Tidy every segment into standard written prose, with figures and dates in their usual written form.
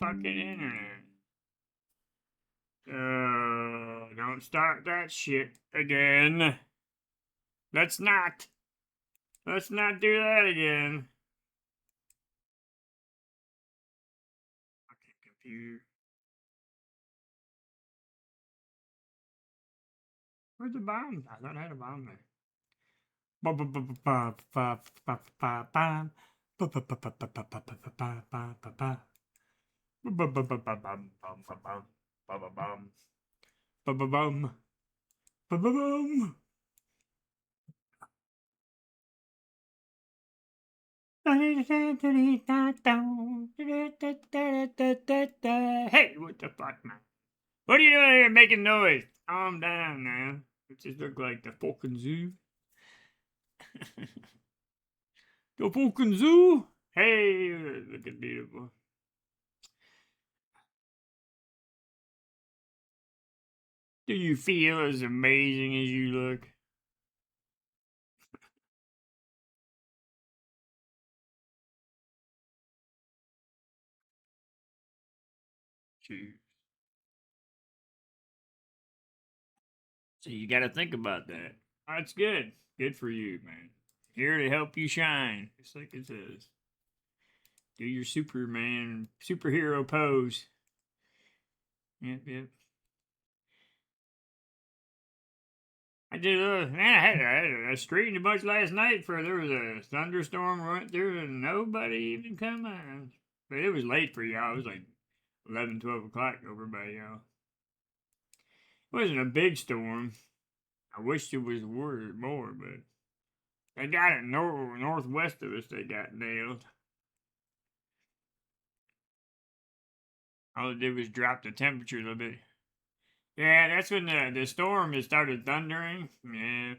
fucking internet. Don't start that shit again. Let's not. Let's not do that again. Fucking computer. Where's the bomb? I thought I had a bomb there. Hey, what the fuck, man? What are you doing here making noise? Calm down, man. It just look like the fucking zoo. The fucking zoo? Hey, looking beautiful. Do you feel as amazing as you look? Cheers. So you got to think about that. That's good. Good for you, man. Here to help you shine, just like it says. Do your Superman superhero pose. Yep, yep. I did. Man, I straightened a bunch last night for there was a thunderstorm right through and nobody even come on. But it was late for y'all. It was like 11, 12 o'clock over by y'all. It wasn't a big storm. I wish it was more, but they got it northwest of us. They got nailed. All it did was drop the temperature a little bit. Yeah, that's when the storm had started thundering. Yeah,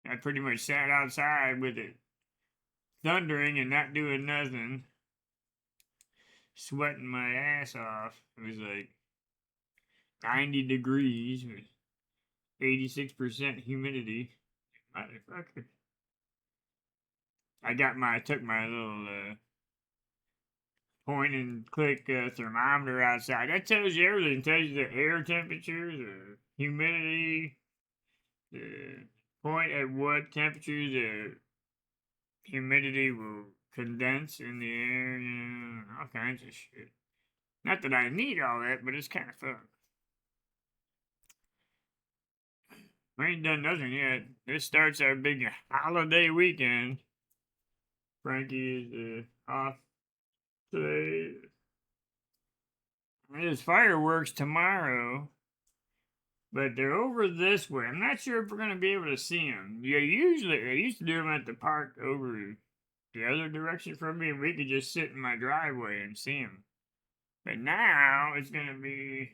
I pretty much sat outside with it thundering and not doing nothing, sweating my ass off. It was like 90 degrees with 86% humidity. Motherfucker. I took my little point and click thermometer outside. That tells you everything. It tells you the air temperature, the humidity, the point at what temperature the humidity will condense in the air, you know, all kinds of shit. Not that I need all that, but it's kind of fun. We ain't done nothing yet. This starts our big holiday weekend. Frankie is off today. There's fireworks tomorrow, but they're over this way. I'm not sure if we're gonna be able to see them. Yeah, usually I used to do them at the park over the other direction from me, and we could just sit in my driveway and see them. But now it's gonna be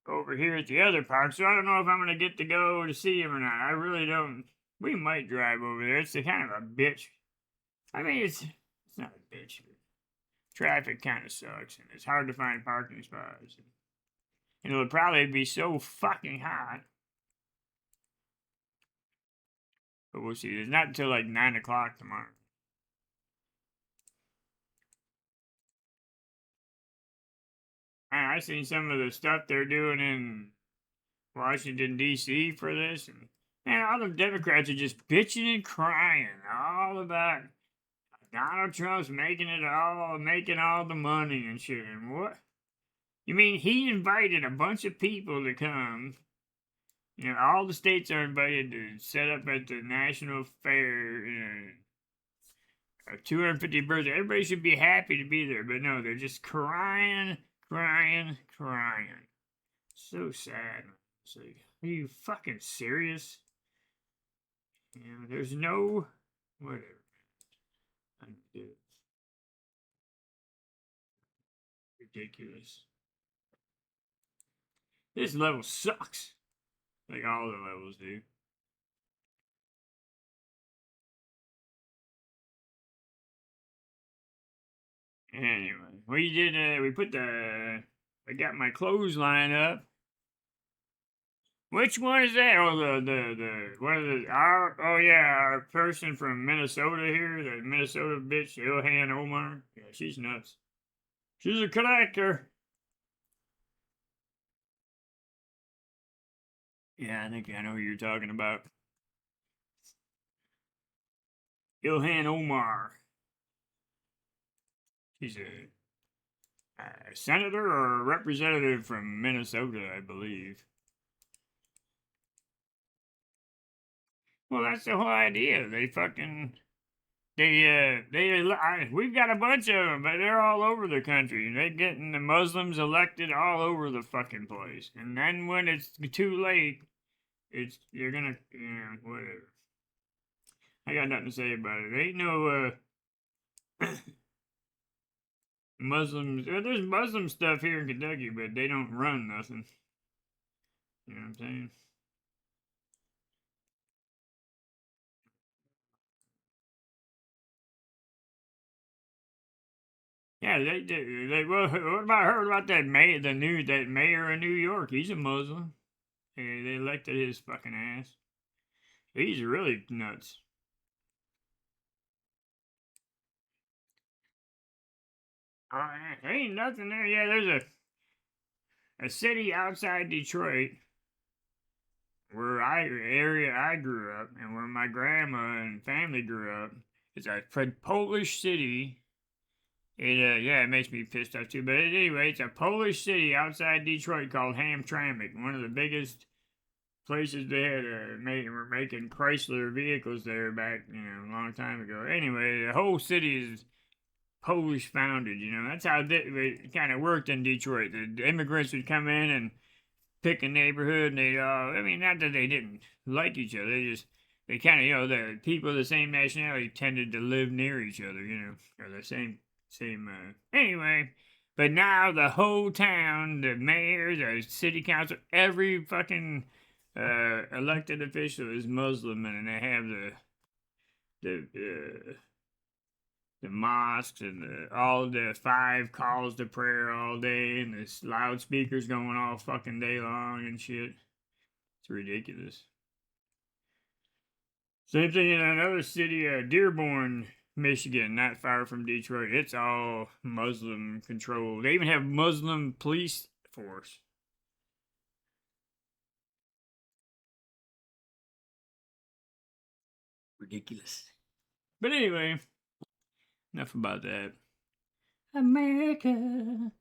over here at the other park, so I don't know if I'm gonna get to go to see him or not. I really don't. We might drive over there. It's a kind of a bitch. I mean, it's not a bitch. Traffic kind of sucks, and it's hard to find parking spots. And it'll probably be so fucking hot. But we'll see. It's not until like 9 o'clock tomorrow. I seen some of the stuff they're doing in Washington, D.C. for this, and man, all the Democrats are just bitching and crying all about Donald Trump's making all the money and shit. And what? You mean he invited a bunch of people to come? You know, all the states are invited to set up at the National Fair, you know, a 250 birthday. Everybody should be happy to be there, but no, they're just crying, crying, crying. So sad. It's like, are you fucking serious? You know, there's no whatever. Ridiculous. This level sucks. Like all the levels do. Anyway, we put the, I got my clothesline up. Which one is that? Oh, the one of the our person from Minnesota here, the Minnesota bitch, Ilhan Omar. Yeah, she's nuts. She's a collector. Yeah, I think I know who you're talking about. Ilhan Omar. She's a senator or a representative from Minnesota, I believe. Well, that's the whole idea. We've got a bunch of them, but they're all over the country. They're getting the Muslims elected all over the fucking place. And then when it's too late, you're gonna, whatever. I got nothing to say about it. There ain't no, Muslims. There's Muslim stuff here in Kentucky, but they don't run nothing. You know what I'm saying? Yeah, well, what about heard about that mayor of New York? He's a Muslim. They elected his fucking ass. He's really nuts. There ain't nothing there. Yeah, there's a city outside Detroit where I grew up and where my grandma and family grew up. It's a Polish city. It makes me pissed off too. But anyway, it's a Polish city outside Detroit called Hamtramck, one of the biggest places they had were making Chrysler vehicles there back, a long time ago. Anyway, the whole city is Polish founded, That's how it kind of worked in Detroit. The immigrants would come in and pick a neighborhood, and not that they didn't like each other, they kind of, the people of the same nationality tended to live near each other, or the same, anyway. But now the whole town, the mayor, the city council, every fucking elected official is Muslim, and they have the mosques and all the 5 calls to prayer all day, and the loudspeakers going all fucking day long and shit. It's ridiculous. Same thing in another city, Dearborn, Michigan, not far from Detroit. It's all Muslim controlled. They even have Muslim police force. Ridiculous. But anyway, enough about that. America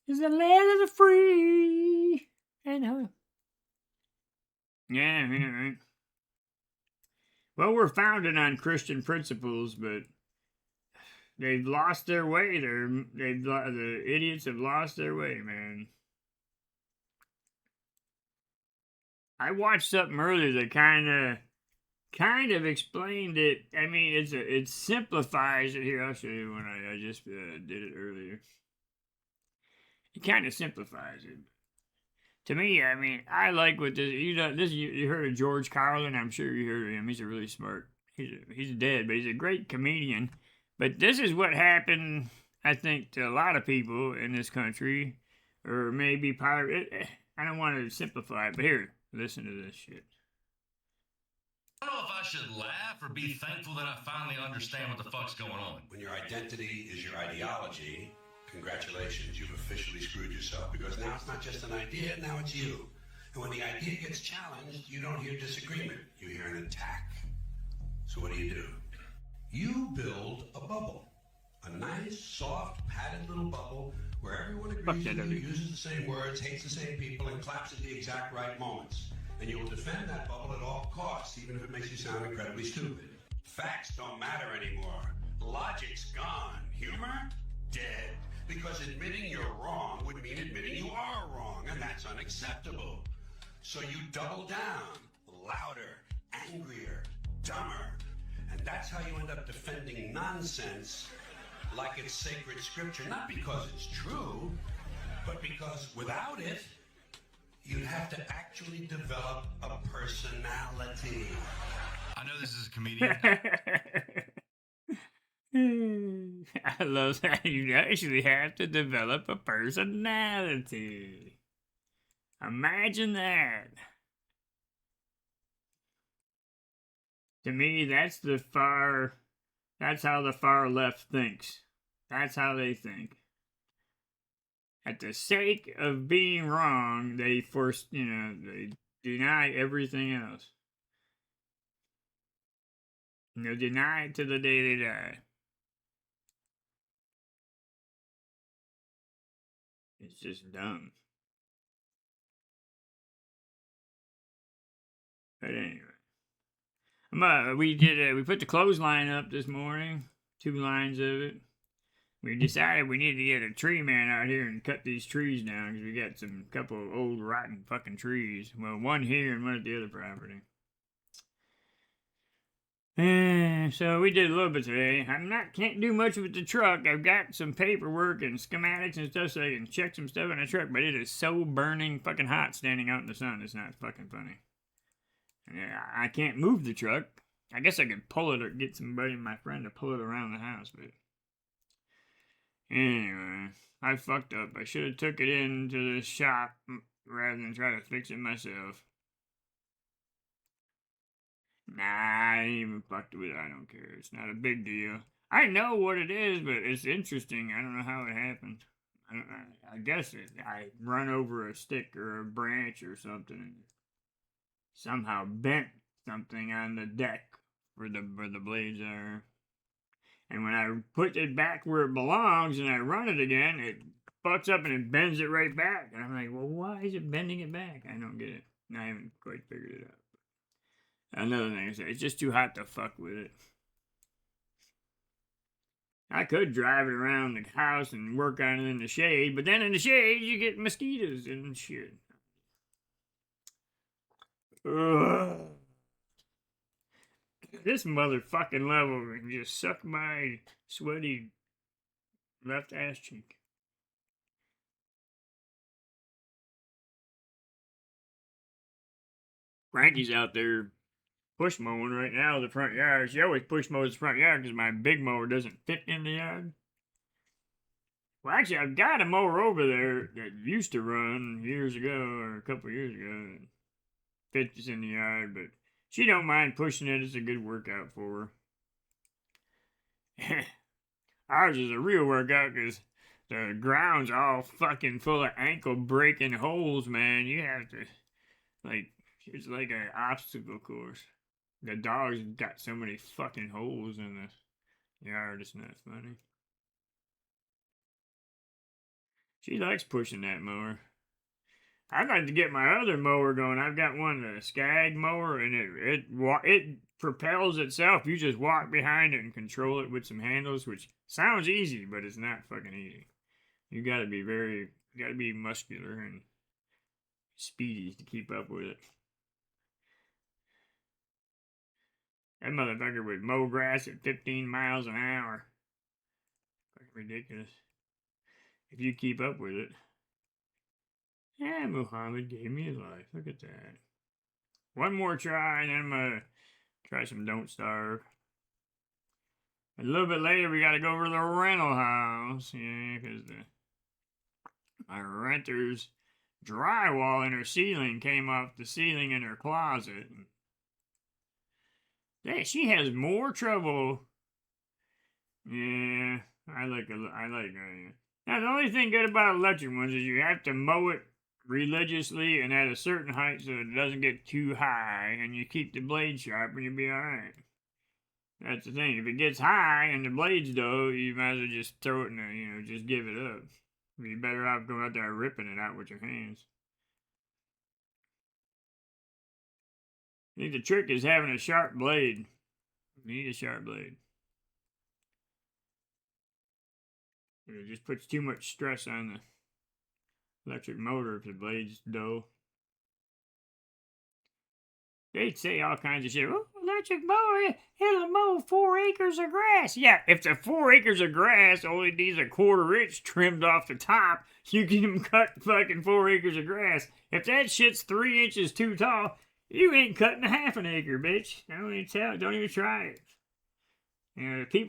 is the land of the free. I know. Yeah, right. Well, we're founded on Christian principles, but they've lost their way. The idiots have lost their way, man. I watched something earlier that kind of explained it. I mean, it simplifies it. Here, I'll show you when I just did it earlier. It kind of simplifies it. To me, I mean, I like what this. You heard of George Carlin? I'm sure you heard of him. He's a really smart. He's dead, but he's a great comedian. But this is what happened, I think, to a lot of people in this country, or maybe pirate. I don't want to simplify it, but here, listen to this shit. I don't know if I should laugh or be thankful that I finally understand what the fuck's going on. When your identity is your ideology, congratulations, you've officially screwed yourself, because now it's not just an idea, now it's you. And when the idea gets challenged, you don't hear disagreement, you hear an attack. So what do? You build a bubble. A nice, soft, padded little bubble where everyone agrees with you, uses the same words, hates the same people, and claps at the exact right moments. And you will defend that bubble at all costs, even if it makes you sound incredibly stupid. Facts don't matter anymore. Logic's gone. Humor? Dead. Because admitting you're wrong would mean admitting you are wrong, and that's unacceptable. So you double down, louder, angrier, dumber. And that's how you end up defending nonsense like it's sacred scripture, not because it's true, but because without it, you'd have to actually develop a personality. I know this is a comedian. I love that you actually have to develop a personality. Imagine that. To me, that's how the far left thinks. That's how they think. At the sake of being wrong, they they deny everything else. And they'll deny it to the day they die. It's just dumb. But anyway. We put the clothesline up this morning. 2 lines of it. We decided we need to get a tree man out here and cut these trees down because we got some couple of old rotten fucking trees. Well, one here and one at the other property. And so we did a little bit today. Can't do much with the truck. I've got some paperwork and schematics and stuff so I can check some stuff in the truck, but it is so burning fucking hot standing out in the sun. It's not fucking funny. I can't move the truck. I guess I could pull it or get my friend to pull it around the house, but anyway, I fucked up. I should have took it into the shop rather than try to fix it myself. Nah, I ain't even fucked with it. I don't care. It's not a big deal. I know what it is, but it's interesting. I don't know how it happened. I guess I run over a stick or a branch or something and somehow bent something on the deck where the blades are. And when I put it back where it belongs and I run it again, it fucks up and it bends it right back. And I'm like, well, why is it bending it back? I don't get it. I haven't quite figured it out. Another thing I say, it's just too hot to fuck with it. I could drive it around the house and work on it in the shade, but then in the shade you get mosquitoes and shit. Ugh. This motherfucking level can just suck my sweaty left ass cheek. Frankie's out there push mowing right now the front yard. She always push mows the front yard because my big mower doesn't fit in the yard. Well, actually, I've got a mower over there that used to run years ago, or a couple years ago. Fits in the yard, but she don't mind pushing it. It's a good workout for her. Ours is a real workout because the ground's all fucking full of ankle breaking holes, man. You have to, it's like an obstacle course. The dog's got so many fucking holes in the yard, it's not funny. She likes pushing that mower. I'd like to get my other mower going. I've got one, the Skag mower, and it propels itself. You just walk behind it and control it with some handles, which sounds easy, but it's not fucking easy. You gotta be muscular and speedy to keep up with it. That motherfucker would mow grass at 15 miles an hour. Fucking ridiculous. If you keep up with it. Yeah, Muhammad gave me his life. Look at that. One more try, and then I'm going to try some Don't Starve. A little bit later, we got to go over to the rental house. Yeah, because my renter's drywall in her ceiling came off the ceiling in her closet. Yeah, she has more trouble. Yeah, I like Now, the only thing good about electric ones is you have to mow it religiously and at a certain height so it doesn't get too high, and you keep the blade sharp and you'll be alright. That's the thing. If it gets high and the blade's dull, you might as well just throw it in just give it up. You're better off going out there ripping it out with your hands. I think the trick is having a sharp blade. You need a sharp blade. It just puts too much stress on the electric motor if the blade's dull. They'd say all kinds of shit. Oh, electric mower, it'll mow 4 acres of grass. Yeah, if the 4 acres of grass only needs a 1/4 inch trimmed off the top, you can cut fucking 4 acres of grass. If that shit's 3 inches too tall, you ain't cutting a 1/2 acre, bitch. Don't even try it. People